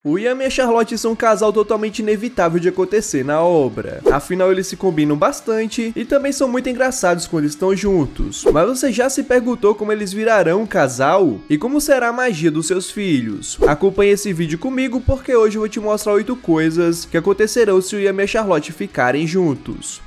O Yami e a Charlotte são um casal totalmente inevitável de acontecer na obra, afinal eles se combinam bastante e também são muito engraçados quando estão juntos. Mas você já se perguntou como eles virarão um casal? E como será a magia dos seus filhos? Acompanhe esse vídeo comigo porque hoje eu vou te mostrar 8 coisas que acontecerão se o Yami e a Charlotte ficarem juntos.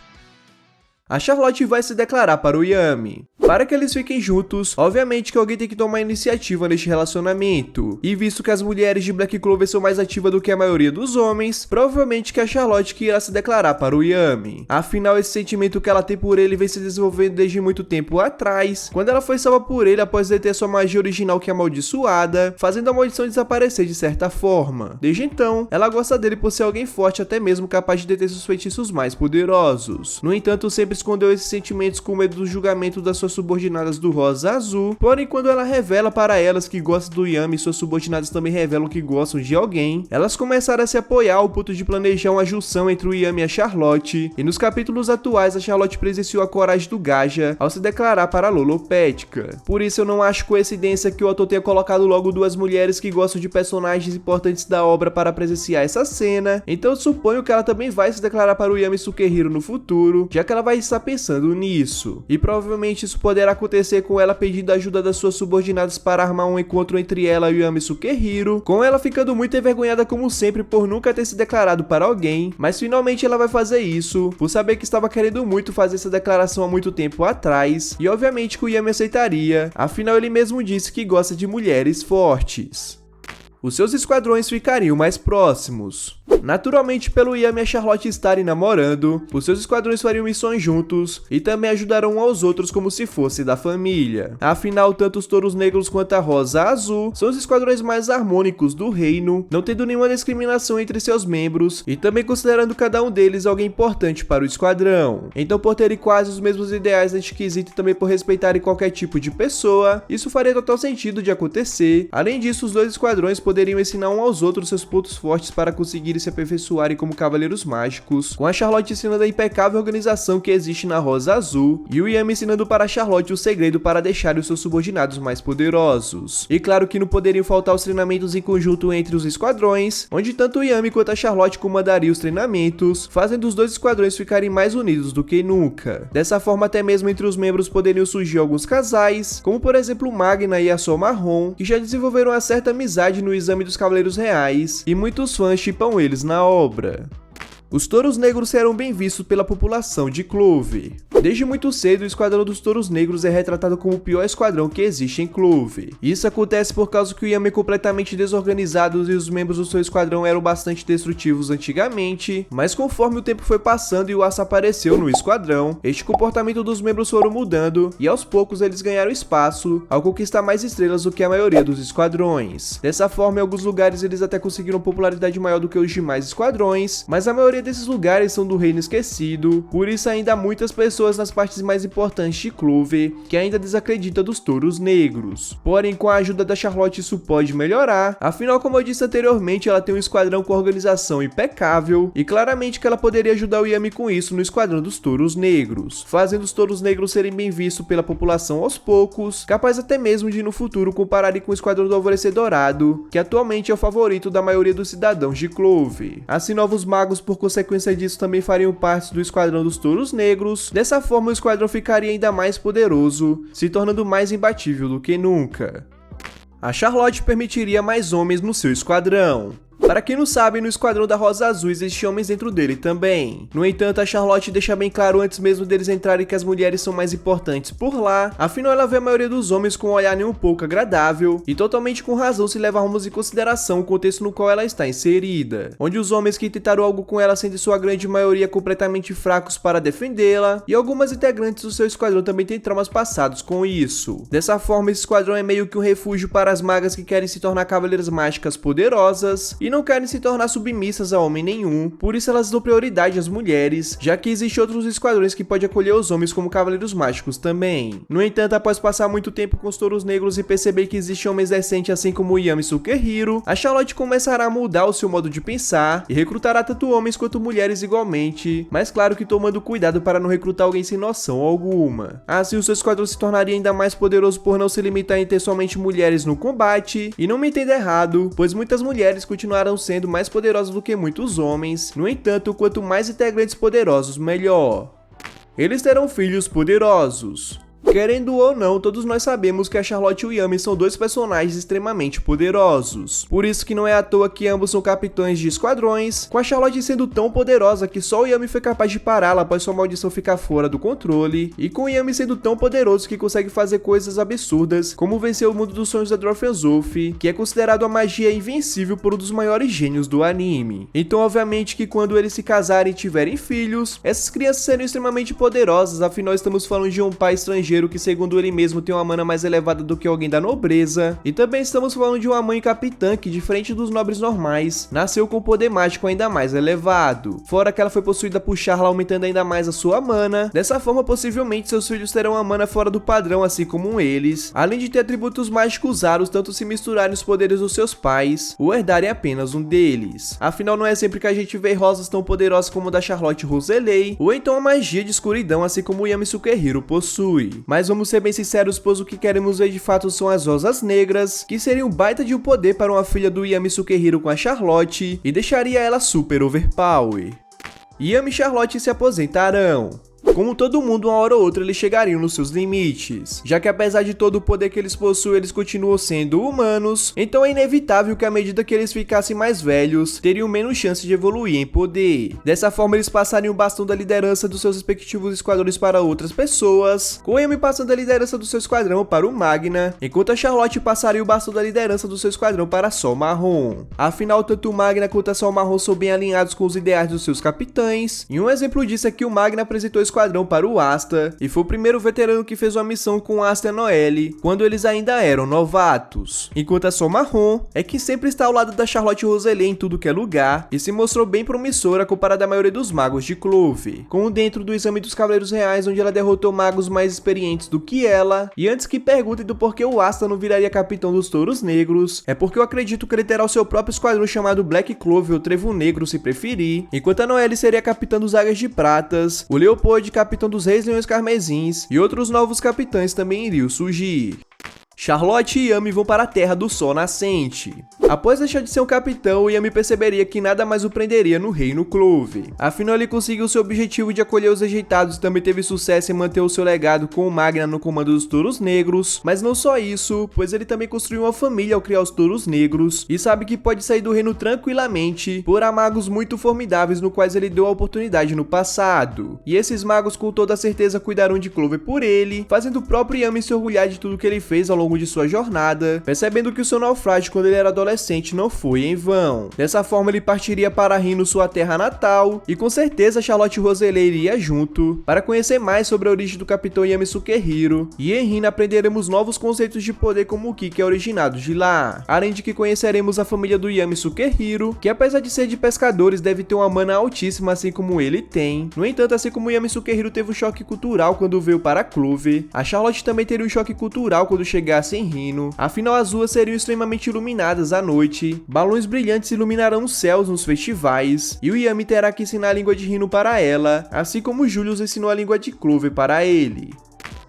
A Charlotte vai se declarar para o Yami. Para que eles fiquem juntos, obviamente que alguém tem que tomar iniciativa neste relacionamento. E visto que as mulheres de Black Clover são mais ativas do que a maioria dos homens, provavelmente que a Charlotte que irá se declarar para o Yami. Afinal, esse sentimento que ela tem por ele vem se desenvolvendo desde muito tempo atrás, quando ela foi salva por ele após ele ter sua magia original que é amaldiçoada, fazendo a maldição desaparecer de certa forma. Desde então, ela gosta dele por ser alguém forte, até mesmo capaz de deter seus feitiços mais poderosos. No entanto, sempre escondeu esses sentimentos com medo do julgamento das suas subordinadas do Rosa Azul, porém quando ela revela para elas que gosta do Yami e suas subordinadas também revelam que gostam de alguém, elas começaram a se apoiar ao ponto de planejar uma junção entre o Yami e a Charlotte, e nos capítulos atuais a Charlotte presenciou a coragem do Gaja ao se declarar para a Lolopédica. Por isso eu não acho coincidência que o autor tenha colocado logo duas mulheres que gostam de personagens importantes da obra para presenciar essa cena, então eu suponho que ela também vai se declarar para o Yami Sukehiro no futuro, já que ela vai estar pensando nisso, e provavelmente isso poderá acontecer com ela pedindo ajuda das suas subordinadas para armar um encontro entre ela e o Yami Sukehiro, com ela ficando muito envergonhada como sempre por nunca ter se declarado para alguém, mas finalmente ela vai fazer isso, por saber que estava querendo muito fazer essa declaração há muito tempo atrás, e obviamente que o Yami aceitaria, afinal ele mesmo disse que gosta de mulheres fortes. Os seus esquadrões ficariam mais próximos. Naturalmente, pelo Yami e a Charlotte estarem namorando, os seus esquadrões fariam missões juntos e também ajudarão um aos outros como se fosse da família. Afinal, tanto os Touros Negros quanto a Rosa Azul são os esquadrões mais harmônicos do reino, não tendo nenhuma discriminação entre seus membros e também considerando cada um deles alguém importante para o esquadrão. Então, por terem quase os mesmos ideais neste quesito e também por respeitarem qualquer tipo de pessoa, isso faria total sentido de acontecer. Além disso, os dois esquadrões poderiam ensinar um aos outros seus pontos fortes para conseguirem se aperfeiçoarem como cavaleiros mágicos, com a Charlotte ensinando a impecável organização que existe na Rosa Azul e o Yami ensinando para a Charlotte o segredo para deixar os seus subordinados mais poderosos. E claro que não poderiam faltar os treinamentos em conjunto entre os esquadrões, onde tanto o Yami quanto a Charlotte comandariam os treinamentos, fazendo os dois esquadrões ficarem mais unidos do que nunca. Dessa forma, até mesmo entre os membros poderiam surgir alguns casais, como por exemplo Magna e a Sol Marrom, que já desenvolveram uma certa amizade no exame dos Cavaleiros Reais, e muitos fãs shippam eles na obra. Os Touros Negros serão bem vistos pela população de Clover. Desde muito cedo, o Esquadrão dos Touros Negros é retratado como o pior esquadrão que existe em Clover. Isso acontece por causa que o Yami é completamente desorganizado e os membros do seu esquadrão eram bastante destrutivos antigamente, mas conforme o tempo foi passando e o Asa apareceu no esquadrão, este comportamento dos membros foram mudando e aos poucos eles ganharam espaço ao conquistar mais estrelas do que a maioria dos esquadrões. Dessa forma, em alguns lugares eles até conseguiram popularidade maior do que os demais esquadrões, mas a maioria desses lugares são do Reino Esquecido, por isso ainda há muitas pessoas nas partes mais importantes de Clover que ainda desacreditam dos Touros Negros. Porém, com a ajuda da Charlotte isso pode melhorar, afinal, como eu disse anteriormente, ela tem um esquadrão com organização impecável e claramente que ela poderia ajudar o Yami com isso no esquadrão dos Touros Negros, fazendo os Touros Negros serem bem vistos pela população aos poucos, capaz até mesmo de no futuro compararem com o esquadrão do Alvorecer Dourado, que atualmente é o favorito da maioria dos cidadãos de Clover. Assim, novos magos por consequência disso também fariam parte do esquadrão dos Touros Negros. Dessa forma o esquadrão ficaria ainda mais poderoso, se tornando mais imbatível do que nunca. A Charlotte permitiria mais homens no seu esquadrão. Para quem não sabe, no esquadrão da Rosa Azul existem homens dentro dele também. No entanto, a Charlotte deixa bem claro antes mesmo deles entrarem que as mulheres são mais importantes por lá, afinal ela vê a maioria dos homens com um olhar nem um pouco agradável, e totalmente com razão se levarmos em consideração o contexto no qual ela está inserida, onde os homens que tentaram algo com ela sendo em sua grande maioria completamente fracos para defendê-la, e algumas integrantes do seu esquadrão também têm traumas passados com isso. Dessa forma, esse esquadrão é meio que um refúgio para as magas que querem se tornar cavaleiras mágicas poderosas, e não querem se tornar submissas a homem nenhum, por isso elas dão prioridade às mulheres, já que existem outros esquadrões que podem acolher os homens como cavaleiros mágicos também. No entanto, após passar muito tempo com os Touros Negros e perceber que existem homens decentes assim como o Yami Sukehiro, a Charlotte começará a mudar o seu modo de pensar e recrutará tanto homens quanto mulheres igualmente, mas claro que tomando cuidado para não recrutar alguém sem noção alguma. Assim, o seu esquadrão se tornaria ainda mais poderoso por não se limitar em ter somente mulheres no combate, e não me entenda errado, pois muitas mulheres continuarão continuarão sendo mais poderosos do que muitos homens. No entanto, quanto mais integrantes poderosos, melhor. Eles terão filhos poderosos. Querendo ou não, todos nós sabemos que a Charlotte e o Yami são dois personagens extremamente poderosos. Por isso que não é à toa que ambos são capitães de esquadrões, com a Charlotte sendo tão poderosa que só o Yami foi capaz de pará-la após sua maldição ficar fora do controle, e com o Yami sendo tão poderoso que consegue fazer coisas absurdas, como vencer o mundo dos sonhos da Drofenzouf, que é considerado a magia invencível por um dos maiores gênios do anime. Então, obviamente que quando eles se casarem e tiverem filhos, essas crianças serão extremamente poderosas, afinal estamos falando de um pai estrangeiro que, segundo ele mesmo, tem uma mana mais elevada do que alguém da nobreza. E também estamos falando de uma mãe capitã que, diferente dos nobres normais, nasceu com poder mágico ainda mais elevado. Fora que ela foi possuída por Charla, aumentando ainda mais a sua mana. Dessa forma, possivelmente seus filhos terão uma mana fora do padrão, assim como eles. Além de ter atributos mágicos raros, tanto se misturarem os poderes dos seus pais, ou herdarem apenas um deles. Afinal, não é sempre que a gente vê rosas tão poderosas como a da Charlotte Roselei, ou então a magia de escuridão, assim como o Yami Sukehiro possui. Mas vamos ser bem sinceros, pois o que queremos ver de fato são as rosas negras, que seriam um baita de um poder para uma filha do Yami Sukehiro com a Charlotte, e deixaria ela super overpower. Yami e Charlotte se aposentarão. Como todo mundo, uma hora ou outra eles chegariam nos seus limites, já que apesar de todo o poder que eles possuem, eles continuam sendo humanos, então é inevitável que à medida que eles ficassem mais velhos, teriam menos chance de evoluir em poder. Dessa forma, eles passariam o bastão da liderança dos seus respectivos esquadrões para outras pessoas, com o Yami passando a liderança do seu esquadrão para o Magna, enquanto a Charlotte passaria o bastão da liderança do seu esquadrão para Sol Marrom. Afinal, tanto o Magna quanto a Sol Marrom são bem alinhados com os ideais dos seus capitães, e um exemplo disso é que o Magna apresentou o esquadrão para o Asta, e foi o primeiro veterano que fez uma missão com o Asta e a Noelle, quando eles ainda eram novatos. Enquanto a Sol Marrom é que sempre está ao lado da Charlotte Roselei em tudo que é lugar, e se mostrou bem promissora comparada à maioria dos magos de Clover, como dentro do exame dos Cavaleiros Reais, onde ela derrotou magos mais experientes do que ela. E antes que perguntem do porquê o Asta não viraria capitão dos Touros Negros, é porque eu acredito que ele terá o seu próprio esquadrão chamado Black Clover ou Trevo Negro, se preferir, enquanto a Noelle seria capitã dos Águias de Pratas, o Leopold capitão dos Reis Leões Carmesins, e outros novos capitães também iriam surgir. Charlotte e Yami vão para a Terra do Sol Nascente. Após deixar de ser um capitão, Yami perceberia que nada mais o prenderia no Reino Clover. Afinal, ele conseguiu seu objetivo de acolher os rejeitados e também teve sucesso em manter o seu legado com o Magna no comando dos Touros Negros. Mas não só isso, pois ele também construiu uma família ao criar os Touros Negros e sabe que pode sair do reino tranquilamente por há magos muito formidáveis no quais ele deu a oportunidade no passado. E esses magos com toda certeza cuidarão de Clover por ele, fazendo o próprio Yami se orgulhar de tudo que ele fez ao longo de sua jornada, percebendo que o seu naufrágio quando ele era adolescente não foi em vão. Dessa forma, ele partiria para Rino, sua terra natal, e com certeza Charlotte Roselei iria junto, para conhecer mais sobre a origem do Capitão Yami Sukehiro, e em Rino aprenderemos novos conceitos de poder como o Ki, que é originado de lá. Além de que conheceremos a família do Yami Sukehiro, que apesar de ser de pescadores, deve ter uma mana altíssima assim como ele tem. No entanto, assim como Yami Sukehiro teve um choque cultural quando veio para Clover, a Charlotte também teria um choque cultural quando chegar sem Rino. Afinal, as ruas seriam extremamente iluminadas à noite, balões brilhantes iluminarão os céus nos festivais, e o Yami terá que ensinar a língua de Rino para ela, assim como Julius ensinou a língua de Clover para ele.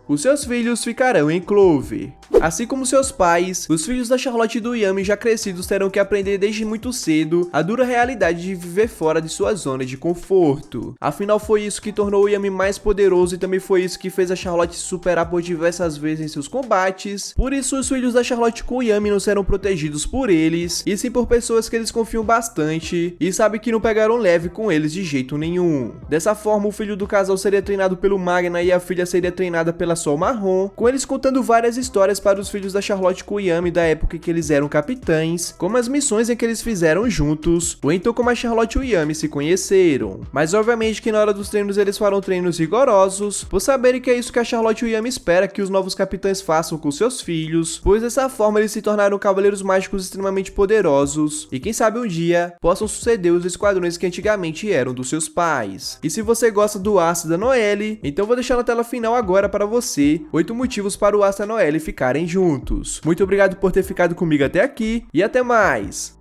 Os seus filhos ficarão em Clover. Assim como seus pais, os filhos da Charlotte e do Yami já crescidos terão que aprender desde muito cedo a dura realidade de viver fora de sua zona de conforto. Afinal, foi isso que tornou o Yami mais poderoso e também foi isso que fez a Charlotte se superar por diversas vezes em seus combates. Por isso, os filhos da Charlotte com o Yami não serão protegidos por eles, e sim por pessoas que eles confiam bastante e sabem que não pegarão leve com eles de jeito nenhum. Dessa forma, o filho do casal seria treinado pelo Magna e a filha seria treinada pela Sol Marrom, com eles contando várias histórias para os filhos da Charlotte com o Yami da época em que eles eram capitães, como as missões em que eles fizeram juntos, ou então como a Charlotte e o Yami se conheceram. Mas obviamente que na hora dos treinos eles farão treinos rigorosos, por saberem que é isso que a Charlotte e o Yami espera que os novos capitães façam com seus filhos, pois dessa forma eles se tornaram cavaleiros mágicos extremamente poderosos, e quem sabe um dia possam suceder os esquadrões que antigamente eram dos seus pais. E se você gosta do Asta e da Noelle, então vou deixar na tela final agora para você 8 motivos para o Asta e a Noelle ficarem juntos. Muito obrigado por ter ficado comigo até aqui e até mais!